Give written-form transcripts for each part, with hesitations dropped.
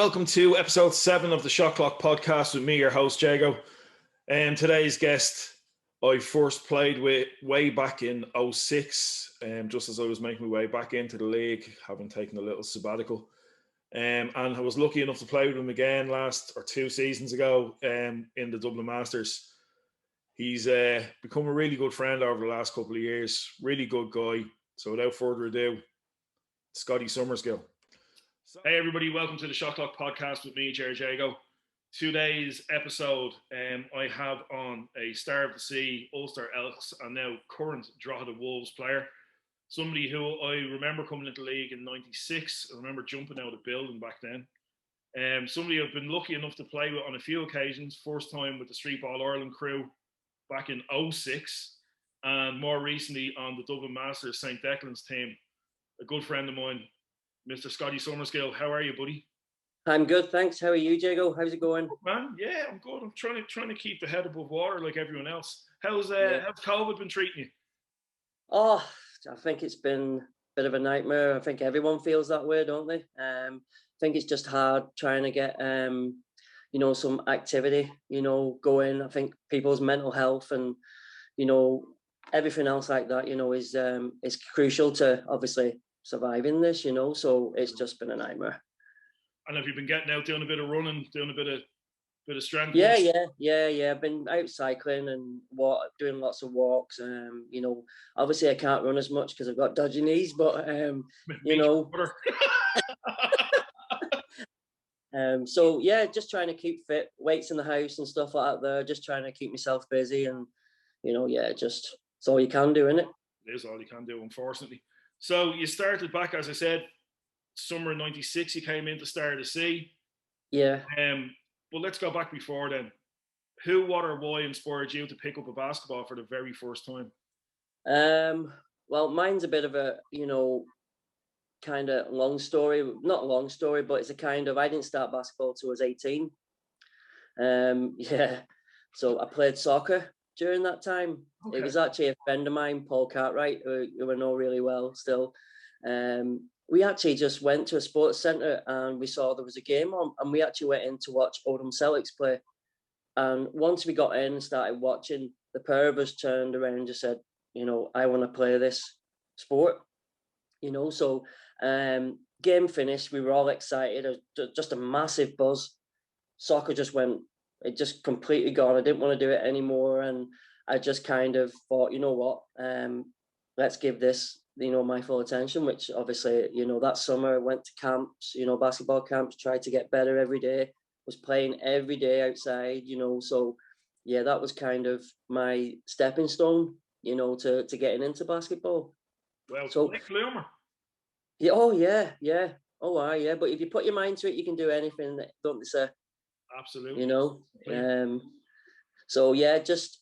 welcome to episode 7 of the Shot Clock podcast with me, your host, Jago. And today's guest, I first played with way back in 2006, just as I was making my way back into the league, having taken a little sabbatical. And I was lucky enough to play with him again two seasons ago in the Dublin Masters. He's become a really good friend over the last couple of years, really good guy. So without further ado, Scottie Summersgill. Hey everybody, welcome to the Shot Clock podcast with me, Jerry Jago. Today's episode, I have on a Star of the Sea, Ulster Elks, and now current Drogheda Wolves player. Somebody who I remember coming into the league in '96. I remember jumping out of the building back then. Somebody I've been lucky enough to play with on a few occasions. First time with the Street Ball Ireland crew back in '06, and more recently on the Dublin Masters St. Declan's team. A good friend of mine, Mr. Scottie Summersgill. How are you, buddy? I'm good, thanks. How are you, Jago? How's it going? Man, yeah, I'm good. I'm trying to keep the head above water like everyone else. How's COVID been treating you? Oh, I think it's been a bit of a nightmare. I think everyone feels that way, don't they? I think it's just hard trying to get some activity, going. I think people's mental health and everything else like that, is crucial to obviously surviving this, so it's just been a nightmare. And have you been getting out, doing a bit of running, doing a bit of strength? Yeah. I've been out cycling and doing lots of walks. Obviously I can't run as much because I've got dodgy knees, but so yeah, just trying to keep fit, weights in the house and stuff like that there, just trying to keep myself busy and just it's all you can do, isn't it? It is all you can do, unfortunately. So you started back, as I said, summer of '96. You came into Star of the Sea. Yeah. But let's go back before then. Who, what, or why inspired you to pick up a basketball for the very first time? Well, mine's a bit of a kind of long story. Not a long story, but it's a kind of. I didn't start basketball till I was 18. So I played soccer during that time. Okay. It was actually a friend of mine, Paul Cartwright, who I know really well still. We actually just went to a sports centre and we saw there was a game on, and we actually went in to watch Oldham Celtics play. And once we got in and started watching, the pair of us turned around and just said, I want to play this sport. So game finished, we were all excited. Just a massive buzz. Soccer it just completely gone. I didn't want to do it anymore. And I just kind of thought, let's give this, my full attention, which obviously, that summer I went to camps, basketball camps, tried to get better every day, was playing every day outside, so yeah, that was kind of my stepping stone, to getting into basketball. Well, so late bloomer. Yeah, oh yeah. Oh, yeah, but if you put your mind to it, you can do anything, don't they say? Absolutely. So yeah, just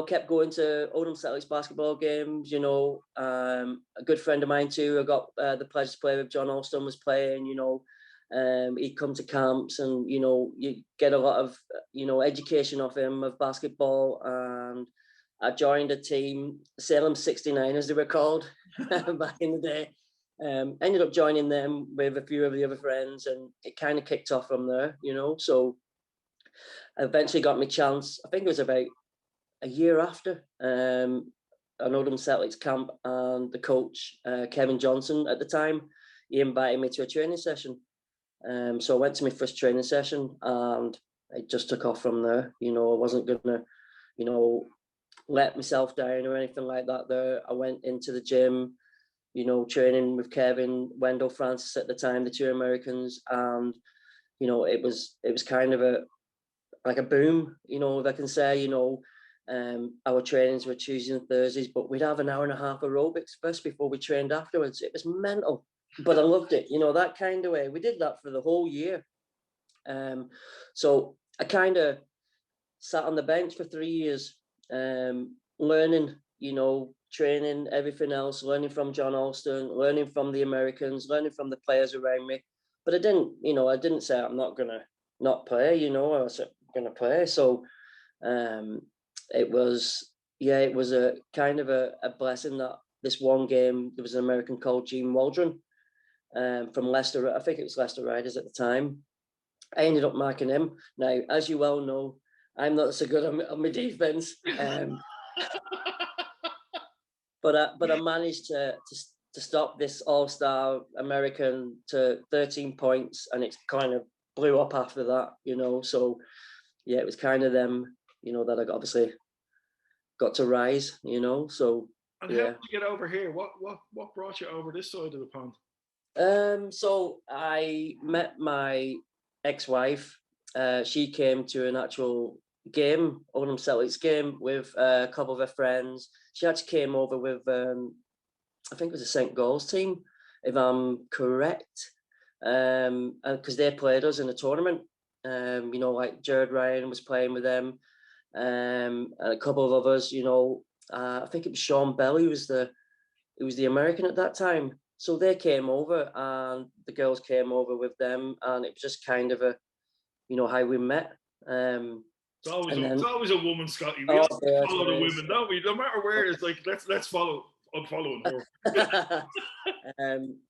kept going to Oldham Celtics basketball games. A good friend of mine too, I got the pleasure to play with. John Alston was playing. He'd come to camps, and you get a lot of education off him of basketball. And I joined a team, Salem 69 as they were called back in the day. Ended up joining them with a few of the other friends, and it kind of kicked off from there. So I eventually got my chance. I think it was about a year after an Oldham Celtics camp, and the coach, Kevin Johnson at the time, he invited me to a training session. So I went to my first training session and it just took off from there. I wasn't going to, let myself down or anything like that there. I went into the gym, training with Kevin, Wendell Francis at the time, the two Americans, and, it was kind of like a boom, if I can say, our trainings were Tuesdays and Thursdays, but we'd have an hour and a half aerobics first before we trained afterwards. It was mental, but I loved it, that kind of way. We did that for the whole year. So I kind of sat on the bench for 3 years, learning, training, everything else, learning from John Alston, learning from the Americans, learning from the players around me. But I didn't say I'm not going to not play, I was going to play. So it was a kind of a blessing that this one game, there was an American called Gene Waldron from Leicester. I think it was Leicester Riders at the time. I ended up marking him. Now, as you well know, I'm not so good on my defense, but I managed to stop this all-star American to 13 points, and it kind of blew up after that, you know. So yeah, it was kind of them, you know, that I obviously got to rise, you know. So and how did you get over here? What brought you over this side of the pond? So I met my ex-wife. She came to an actual game, Oldham Celtics game, with a couple of her friends. She actually came over with, I think it was a St. Gall's team, if I'm correct, because they played us in a tournament. You know, like Jared Ryan was playing with them, and a couple of others. You know, I think it was Sean Bell who was the American at that time. So they came over, and the girls came over with them, and it was just kind of a, you know, how we met. It's always a woman, Scottie. We follow the women, don't we? No matter where, it's like let's follow. I'm following her.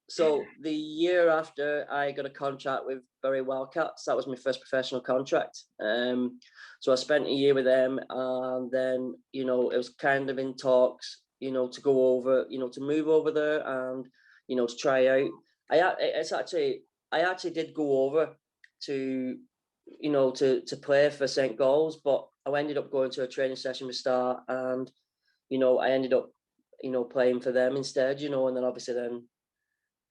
So the year after, I got a contract with Bury Wildcats. That was my first professional contract. So I spent a year with them, and then, you know, it was kind of in talks, you know, to go over, you know, to move over there, and, you know, to try out. I actually did go over to, you know, to play for St. Gall's, but I ended up going to a training session with Star, and, you know, I ended up, you know, playing for them instead, you know, and then obviously then,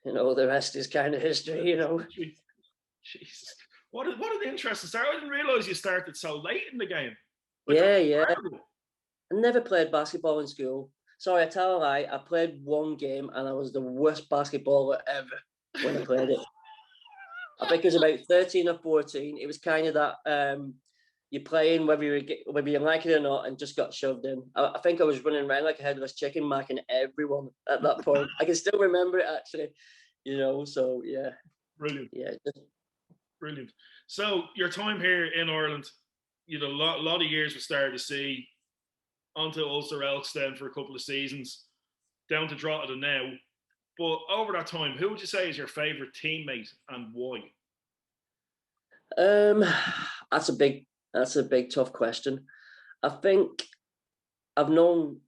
you know, the rest is kind of history, you know. Jesus. What an interesting start. I didn't realise you started so late in the game. Like, yeah. I never played basketball in school. Sorry, I tell a lie. I played one game, and I was the worst basketballer ever when I played it. I think it was about 13 or 14. It was kind of that you're playing whether you like it or not, and just got shoved in. I think I was running around like a headless chicken, marking everyone at that point. I can still remember it, actually, you know. So yeah, brilliant. Yeah, brilliant. So your time here in Ireland, you know, a lot of years we started to see, onto Ulster Elks then for a couple of seasons, down to Drogheda now. But over that time, who would you say is your favourite teammate and why? That's a big tough question. I think I've known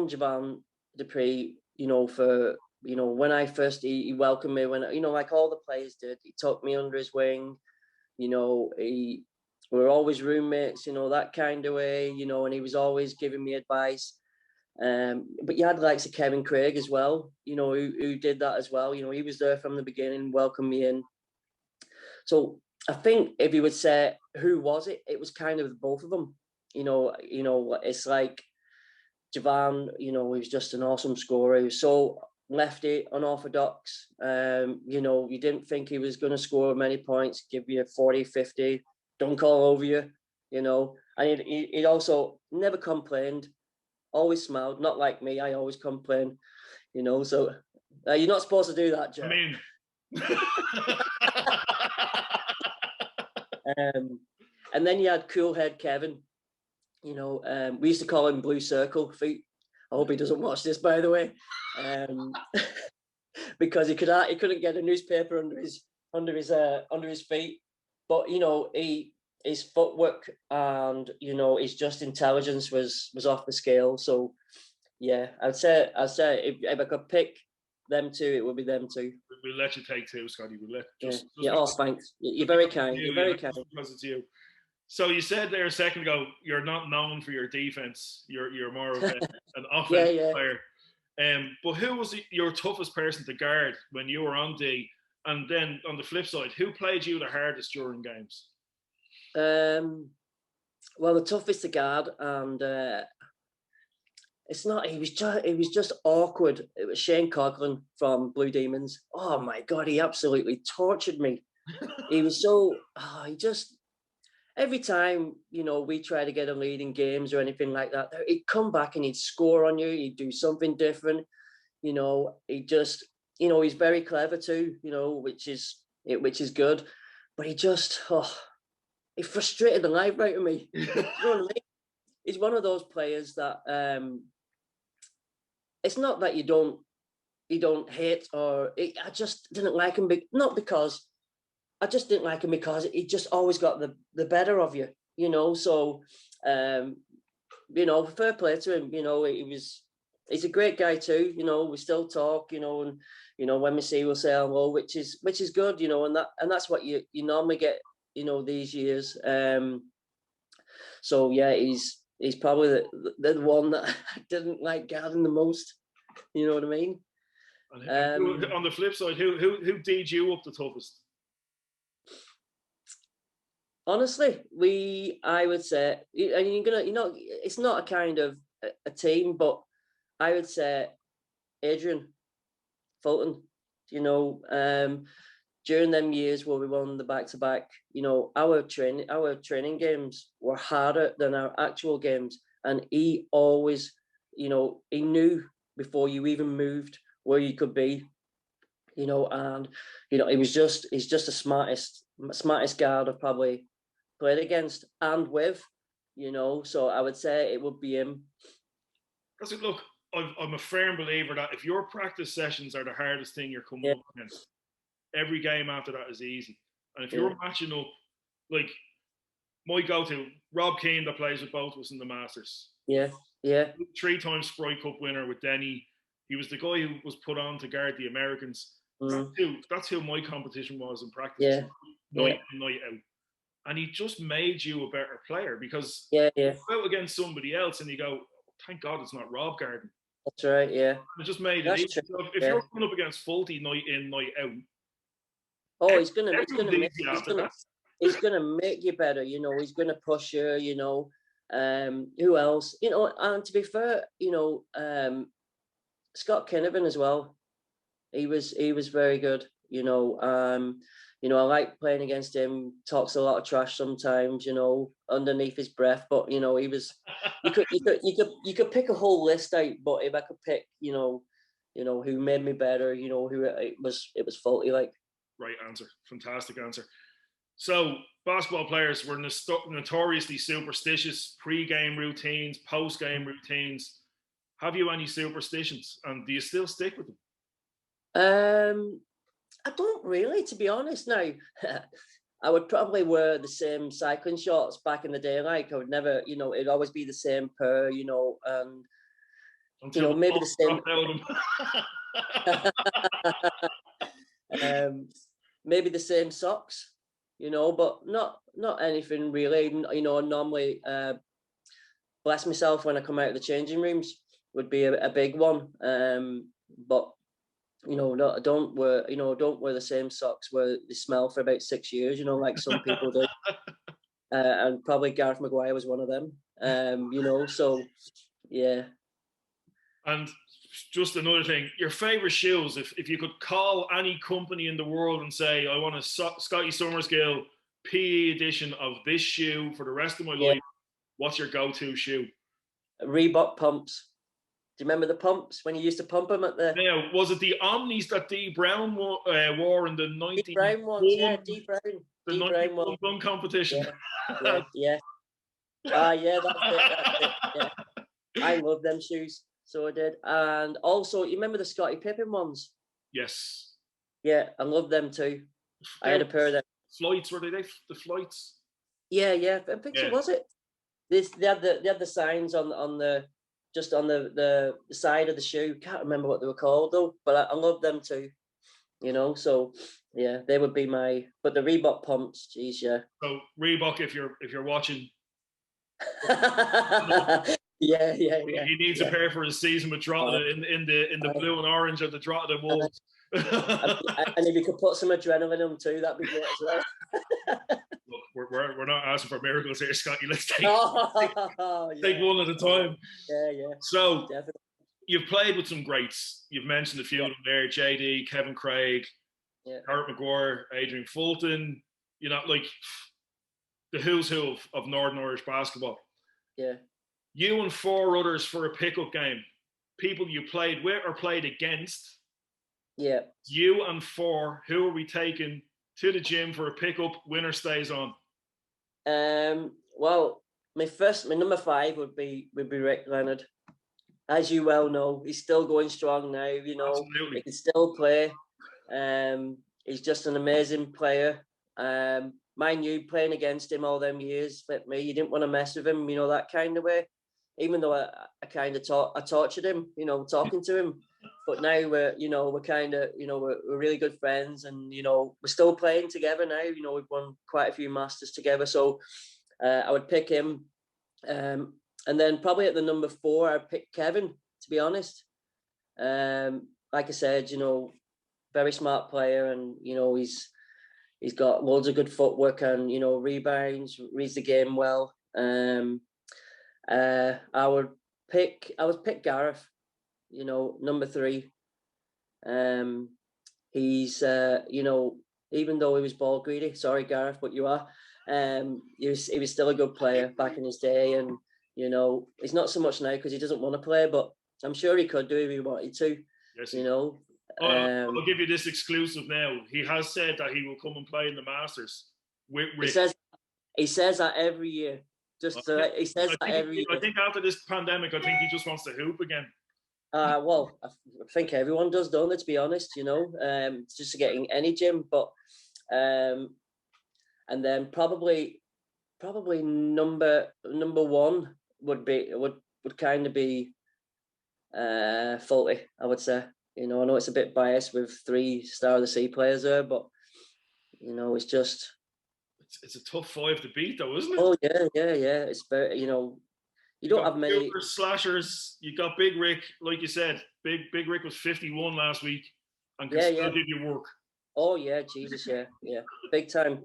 Javan Dupree, you know, for, you know, when I first he welcomed me, when, you know, like all the players did. He took me under his wing, you know. We were always roommates, you know, that kind of way, you know, and he was always giving me advice. But you had likes of Kevin Craig as well, you know, who did that as well. You know, he was there from the beginning, welcomed me in. So I think if you would say who was it, it was kind of both of them. You know, it's like Javan, you know, he was just an awesome scorer. He was so lefty, unorthodox. You know, you didn't think he was going to score many points, give you 40, 50, dunk all over you, you know. And he also never complained, always smiled, not like me. I always complain, you know. So you're not supposed to do that, Jeff. I mean... and then you had cool head Kevin, you know. We used to call him Blue Circle Feet. I hope he doesn't watch this, by the way, because he couldn't get a newspaper under his feet. But, you know, his footwork and, you know, his just intelligence was off the scale. So yeah, I'd say if I could pick them two, it would be them two. We'll let you take two, Scottie. We'll let just Oh, thanks. You're very kind. You're very kind. Because it's you. So you said there a second ago, you're not known for your defense. You're more of an offensive player. But who was your toughest person to guard when you were on D? And then on the flip side, who played you the hardest during games? Well, the toughest to guard, and it's not. He was just awkward. It was Shane Coughlin from Blue Demons. Oh my God, he absolutely tortured me. He was so. He just, every time, you know, we try to get a lead in games or anything like that, he'd come back and he'd score on you. He'd do something different. You know, he just, you know, he's very clever too. You know, which is good. But he just, he frustrated the life out of me. You know what I mean? He's one of those players that it's not that you don't hate, or I just didn't like him, not because I just didn't like him because he just always got the better of you, you know. So, you know, fair play to him. You know, he's a great guy too. You know, we still talk. You know, and you know when we see, we'll say hello, which is good. You know, and that's what you normally get. You know, these years. So yeah, he's probably the one that I didn't like guarding the most. You know what I mean? And on the flip side, who D'd you up the toughest? Honestly, I would say, and it's not a kind of a team, but I would say Adrian Fulton. You know, during them years where we won the back-to-back, you know, our training games were harder than our actual games, and he always, you know, he knew before you even moved where you could be, you know, and you know, he's just the smartest guard I've probably played against and with, you know. So I would say it would be him. Because look, I'm a firm believer that if your practice sessions are the hardest thing you're coming up against, every game after that is easy. And if you're matching up, like my go-to, Rob Keane that plays with both of us in the Masters. Yeah. 3-time Sprite Cup winner with Denny. He was the guy who was put on to guard the Americans. That's who my competition was in practice. Night in, night out. And he just made you a better player because you go out against somebody else and you go, thank God it's not Rob Garden. That's right, yeah. It just made it easy. So if you're coming up against Fulty night in, night out. Oh, he's gonna make you better, you know, he's gonna push you, you know. Who else? You know, and to be fair, you know, Scott Kinnavan as well. He was very good, you know. You know, I like playing against him. Talks a lot of trash sometimes, you know, underneath his breath. But you know, he was. You could pick a whole list out. But if I could pick, you know, who made me better, you know, who it was Fulty like. Right answer, fantastic answer. So basketball players were notoriously superstitious. Pre-game routines, post-game routines. Have you any superstitions, and do you still stick with them? I don't really, to be honest. Now, I would probably wear the same cycling shorts back in the day. Like I would never, you know, it'd always be the same pair, you know, and until you know maybe the same. Maybe the same socks, you know, but not anything really. You know, I normally bless myself when I come out of the changing rooms would be a big one. But you know, don't wear the same socks where they smell for about 6 years, you know, like some people do. And probably Gareth Maguire was one of them. You know, so yeah. And just another thing, your favorite shoes, if you could call any company in the world and say, I want a Scottie Summersgill PE edition of this shoe for the rest of my life, what's your go-to shoe? Reebok pumps. Do you remember the pumps when you used to pump them at the? Yeah, was it the Omnis that D Brown wore in the 90s? D Brown ones, yeah, D Brown. The 91 dunk competition. Yeah. Yeah, that's it. Yeah. I love them shoes, so I did. And also, you remember the Scottie Pippen ones? Yes. Yeah, I love them too. I had a pair of them. Flights, were they the flights? Yeah. I think so, was it? They had the signs on the just on the side of the shoe. Can't remember what they were called though, but I love them too. You know, so yeah, they would be my. But the Reebok pumps, geez, yeah. So Reebok, if you're watching, yeah. He needs a pair for his season with Drogheda in the blue and orange of the Drogheda Wolves. And if you could put some adrenaline in them too, that'd be great as well. Look, we're not asking for miracles here, Scotty. Let's take one at a time. Yeah. So definitely. You've played with some greats. You've mentioned a few of them there: JD, Kevin Craig, Hart McGuire, Adrian Fulton. You know, like the who's who of Northern Irish basketball. Yeah. You and 4 others for a pickup game. People you played with or played against. Yeah. You and 4. Who are we taking to the gym for a pickup? Winner stays on. Well, my number 5 would be Rick Leonard. As you well know, he's still going strong now. You know, Absolutely. He can still play. He's just an amazing player. Mind you, playing against him all them years, flip me, you didn't want to mess with him, that kind of way. Even though I kind of I tortured him, talking to him. But now we're kind of, we're really good friends, and we're still playing together now. We've won quite a few Masters together, so I would pick him. And then probably at the number 4, I'd pick Kevin. To be honest, like I said, very smart player, and he's got loads of good footwork and rebounds, reads the game well. I would pick Gareth. Number 3. He's even though he was ball greedy, sorry Gareth, but you are. He was still a good player back in his day, and he's not so much now because he doesn't want to play, but I'm sure he could do if he wanted to. Yes, I'll give you this exclusive now. He has said that he will come and play in the Masters with Rick. He says that every year. He says that every year. I think after this pandemic, I think he just wants to hoop again. Well, I think everyone does, don't they, to be honest, just getting any gym. But and then probably number 1 would kind of be Fulty, I would say. I know it's a bit biased with 3 Star of the Sea players there, but it's just it's a tough 5 to beat, though, isn't it? Oh yeah. It's very, you don't have many slashers. You got Big Rick, like you said. Big Rick was 51 last week, and can still give you work. Oh yeah, Jesus, yeah, big time.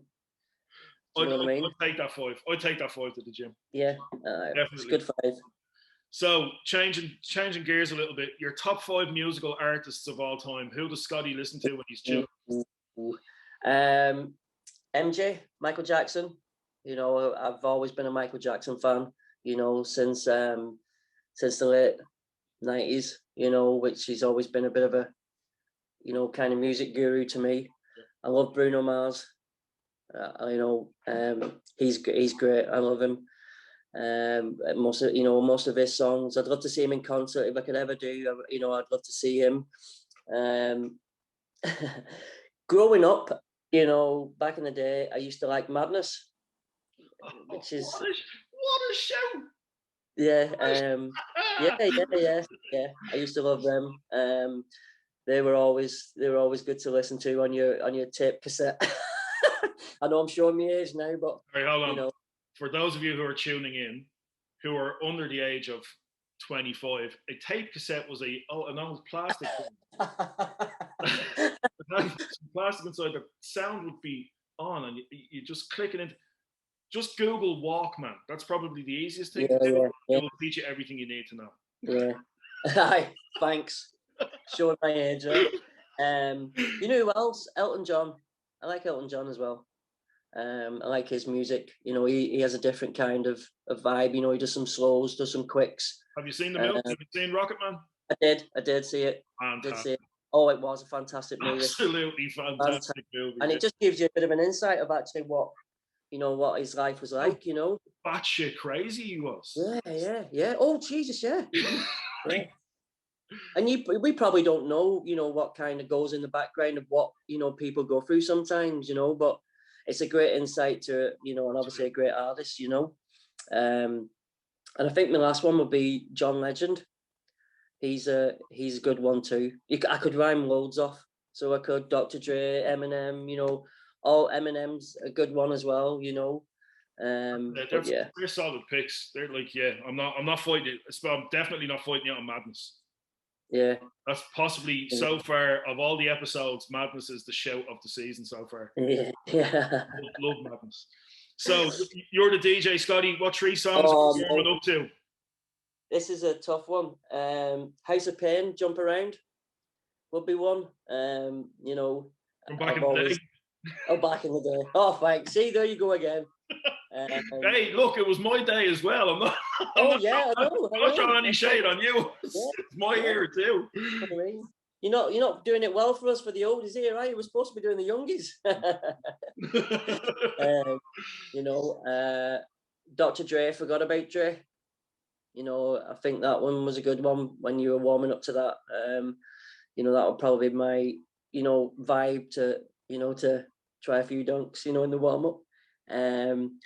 You know what I mean? I'd take that 5. I'd take that 5 to the gym. Yeah, definitely. It's a good 5. So changing gears a little bit. Your top 5 musical artists of all time. Who does Scottie listen to when he's chilling? MJ, Michael Jackson. I've always been a Michael Jackson fan. Since the late 90s. Which he's always been a bit of a, kind of music guru to me. I love Bruno Mars. He's great. I love him. Most of his songs. I'd love to see him in concert if I could ever do. I'd love to see him. Growing up, back in the day, I used to like Madness, which is what a show. Yeah, yeah. I used to love them. They were always good to listen to on your tape cassette. I know I'm showing my age now, but right, hold on. For those of you who are tuning in, who are under the age of 25, a tape cassette was an old plastic. Some plastic inside. The sound would be on, and you just click it in. Just Google Walkman. That's probably the easiest thing to do. It will teach you everything you need to know. Yeah. Hi. Thanks. Showing my age. Right? You know who else? Elton John. I like Elton John as well. I like his music. He has a different kind of vibe. He does some slows, does some quicks. Have you seen the movie? Have you seen Rocket Man? I did see it. Fantastic. Did see it. Oh, it was a fantastic movie. Absolutely fantastic movie. And it just gives you a bit of an insight of actually what his life was like, Batshit crazy he was. Yeah. Oh, Jesus, yeah. Yeah. And we probably don't know, what kind of goes in the background of what, people go through sometimes, but it's a great insight to, and obviously a great artist, And I think my last one would be John Legend. He's a good one too. I could rhyme loads off. So I could Dr. Dre, Eminem, all Eminem's a good one as well, They're solid picks. They're like, I'm not fighting it. I'm definitely not fighting it on Madness. Yeah. That's possibly so far of all the episodes, Madness is the show of the season so far. Yeah. Love Madness. So you're the DJ, Scottie. What 3 songs are you warming up to? This is a tough one. House of Pain, Jump Around would be one. From back in the day. Oh, back in the day. Oh, thanks. See, there you go again. Hey, look, it was my day as well. I'm not. I know. I'm not throwing any shade on you. It's my era too. You're not doing it well for us for the oldies here, right? You were supposed to be doing the youngies. Dr. Dre, Forgot About Dre. I think that one was a good one when you were warming up to that. That would probably be my, vibe to try a few dunks, in the warm up. And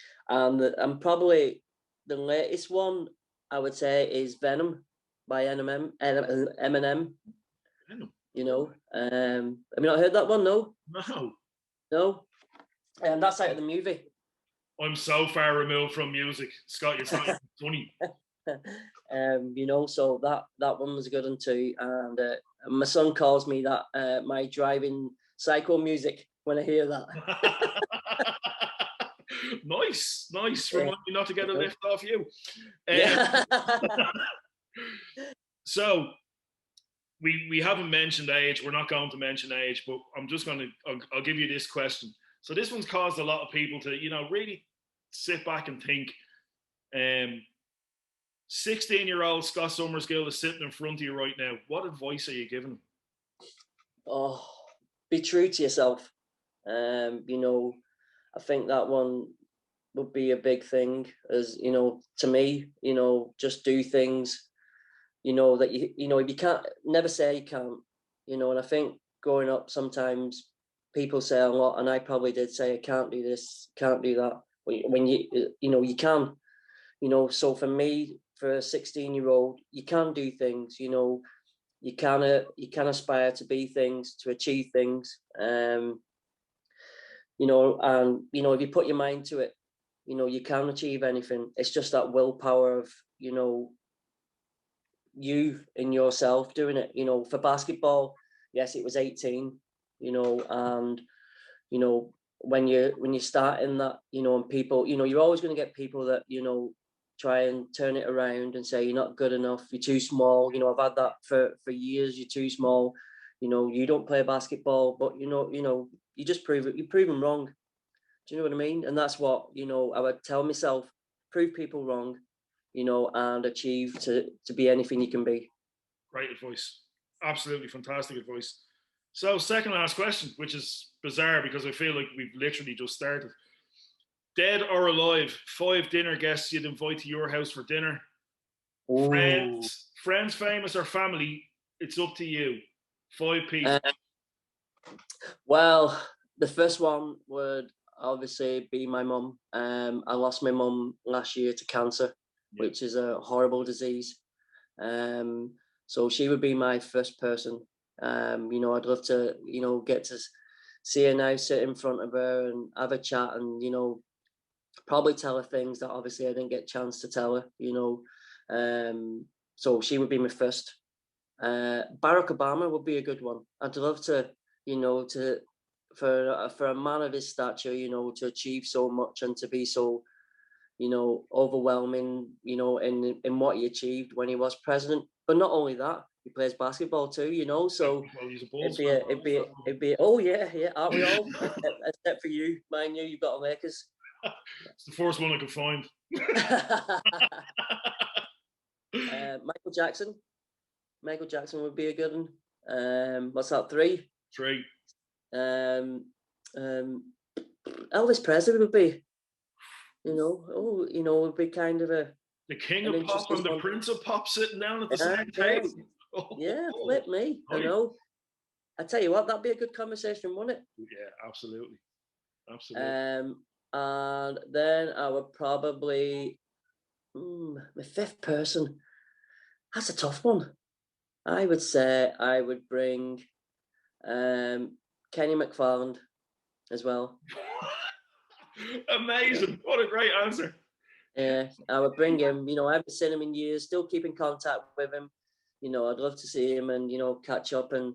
probably the latest one I would say is Venom by Eminem. Venom. Have you not heard that one? No. No. And that's out of the movie. I'm so far removed from music, Scott. It's not even funny. So that one was a good one too. And my son calls me that my driving psycho music when I hear that. Nice. Remind me not to get a lift off you. Yeah. So we haven't mentioned age. We're not going to mention age, but I'll give you this question. So this one's caused a lot of people to, really sit back and think. 16-year-old Scott Summersgill is sitting in front of you right now. What advice are you giving him? Oh, be true to yourself. I think that one would be a big thing. As to me, just do things. That you can't never say you can't. And I think growing up, sometimes people say a lot, and I probably did say I can't do this, can't do that. When you can. So for me, for a 16-year-old, you can do things. You can aspire to be things, to achieve things. And if you put your mind to it, you can achieve anything. It's just that willpower of you and yourself doing it. For basketball, yes, it was 18. And when you start in that, and people, you're always going to get people that try and turn it around and say you're not good enough, you're too small. I've had that for years. You're too small. You don't play basketball, but you just prove it. You prove them wrong. Do you know what I mean? And that's what I would tell myself: prove people wrong, and achieve to be anything you can be. Great advice. Absolutely fantastic advice. So, second last question, which is bizarre because I feel like we've literally just started. Dead or alive, 5 dinner guests you'd invite to your house for dinner. Friends, famous or family, it's up to you. 5 people. Well, the first one would obviously be my mum. I lost my mum last year to cancer, which is a horrible disease. So she would be my first person. I'd love to, get to see her now, sit in front of her and have a chat and, probably tell her things that obviously I didn't get a chance to tell her, so she would be my first. Barack Obama would be a good one. I'd love to, for a man of his stature, to achieve so much and to be so, overwhelming, in what he achieved when he was president. But not only that, he plays basketball too, so it'd be oh yeah, aren't we all? except for you, mind you, you've got a Lakers. It's the first one I could find. Michael Jackson would be a good one. What's that? 3? 3. Elvis Presley would be, would be kind of the king of pop and the prince of pop sitting down at the same table. Flip me. I know. I tell you what, that'd be a good conversation, wouldn't it? Yeah, absolutely. And then I would probably my 5th person. That's a tough one. I would say I would bring Kenny McFarland as well. Amazing. What a great answer. Yeah, I would bring him. I haven't seen him in years, still keep in contact with him. I'd love to see him and, catch up and,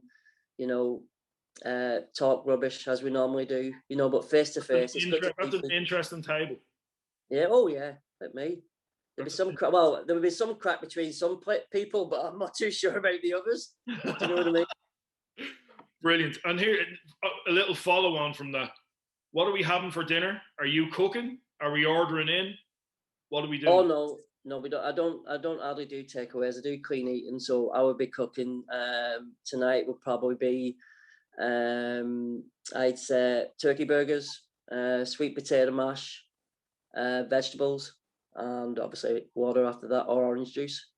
talk rubbish as we normally do, but face to face. That's an interesting table. Yeah, oh yeah, like me. There'd be some there would be some crack between some people, but I'm not too sure about the others. Do you know what I mean? Brilliant. And here, a little follow on from that. What are we having for dinner? Are you cooking? Are we ordering in? What do we do? Oh no, we don't. I don't hardly do takeaways. I do clean eating, so I would be cooking. Tonight would probably be, I'd say turkey burgers, sweet potato mash, vegetables, and obviously water after that, or orange juice.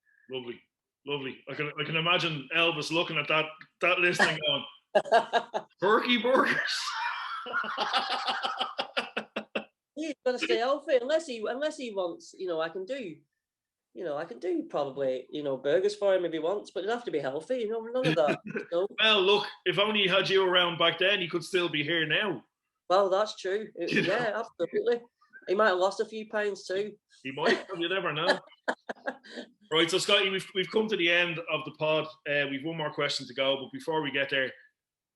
Lovely. I can imagine Elvis looking at that listing on turkey burgers. He's gonna stay healthy unless he wants. I can do. I can do probably burgers for him if he wants, but it'd have to be healthy. None of that. Well, look, if only he had you around back then, he could still be here now. Well, that's true. Yeah, absolutely. He might have lost a few pounds too. He might. You never know. Right, so Scottie, we've come to the end of the pod. We've one more question to go, but before we get there,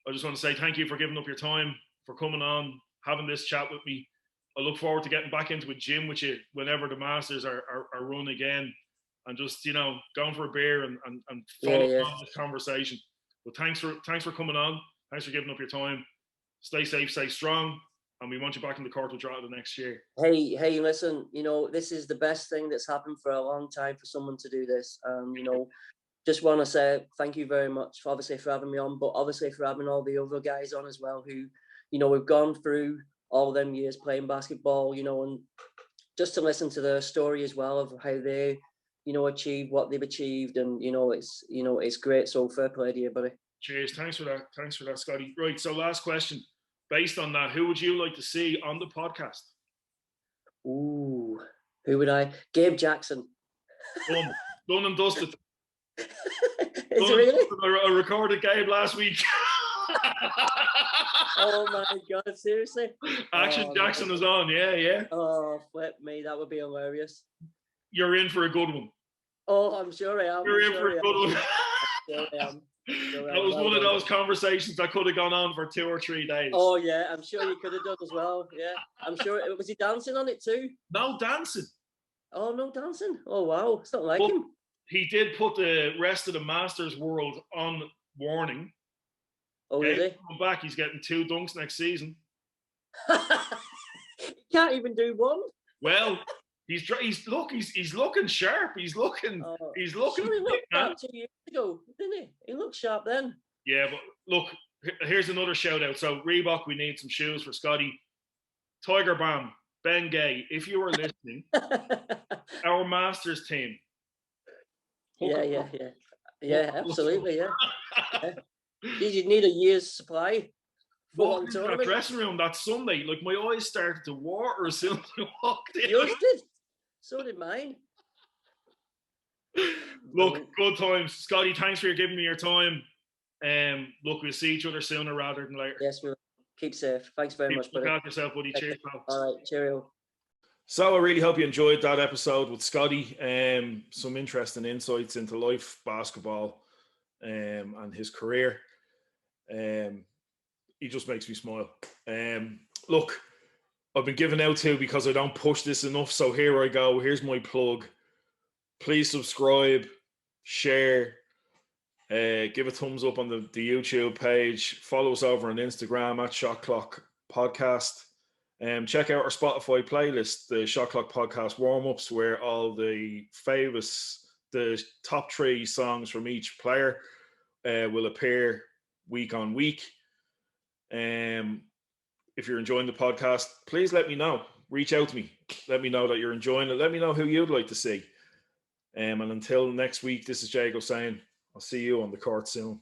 I just want to say thank you for giving up your time, for coming on, having this chat with me. I look forward to getting back into a gym with you whenever the Masters are run again, and just going for a beer and following on this conversation. But thanks for coming on. Thanks for giving up your time. Stay safe, stay strong, and we want you back in the court with Drogheda next year. Hey, listen, this is the best thing that's happened for a long time for someone to do this. Just want to say thank you very much, obviously, for having me on, but obviously for having all the other guys on as well who, we've gone through all them years playing basketball, and just to listen to their story as well of how they, achieved what they've achieved, and it's great. So fair play to you, buddy. Cheers. Thanks for that, Scottie. Right. So last question. Based on that, who would you like to see on the podcast? Ooh, who would I? Gabe Jackson. Done and dusted. Is it really? I recorded Gabe last week. Oh my God, seriously? Action Jackson is on, yeah. Oh, flip me, that would be hilarious. You're in for a good one. Oh, I'm sure I am. You're in for a good one. Sure I am. That was one of those conversations that could have gone on for 2 or 3 days. Oh yeah, I'm sure you could have done as well. Yeah, I'm sure. Was he dancing on it too? No dancing. Oh, no dancing. Oh wow, it's not like him. He did put the rest of the Masters world on warning. Oh, did he? Come back. He's getting 2 dunks next season. He can't even do one. Well, he's looking sharp. He's looking. Sure, he looked sharp 2 years ago, didn't he? He looked sharp then. Yeah, but look, here's another shout out. So Reebok, we need some shoes for Scottie. Tiger Balm, Ben Gay, if you are listening, our Masters team. Yeah, absolutely, yeah. You'd need a year's supply. Walked into that dressing room that Sunday, like my eyes started to water as soon as I walked in. Yours did. So did mine. Look, good times. Scottie, thanks for giving me your time. Look, we'll see each other sooner rather than later. Yes, we'll. Keep safe. Thanks very much, buddy. Look after yourself, buddy. Cheers, pal. All right, cheerio. So I really hope you enjoyed that episode with Scottie. Some interesting insights into life, basketball, and his career. He just makes me smile. Look, I've been given out to because I don't push this enough. So here I go. Here's my plug. Please subscribe, share, give a thumbs up on the YouTube page. Follow us over on Instagram at Shot Clock Podcast. Check out our Spotify playlist, the Shot Clock Podcast warm-ups, where all the the top 3 songs from each player will appear week on week. If you're enjoying the podcast, please let me know. Reach out to me. Let me know that you're enjoying it. Let me know who you'd like to see. And until next week, this is Jago saying, I'll see you on the court soon.